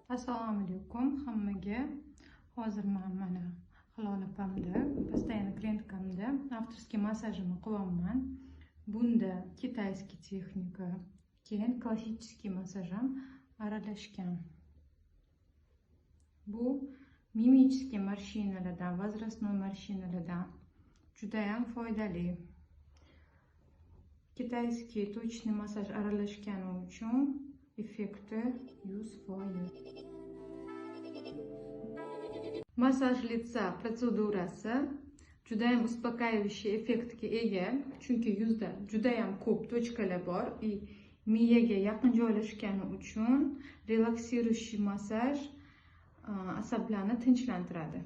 Assalomu alaykum hammaga. Hozir men mana Hilol opamda, постоянно klientkamda avtorskiy massajini qilyapman. Bunda kitayskiy texnika, keyin klassический massaj ham aralashgan. Bu mimichskiy morshinalardan, возрастной morshinalardan juda ham foydali. Kitayskiy точный massaj aralashgani uchun effekti 100%. Massaj litsa protsedurasi juda ham uspokаивающий effektga ega, chunki yuzda juda ham ko'p tochkalar bor va miyaga yaqin joylashgani uchun relaksiruющий massaj asablarni tinchlantiradi.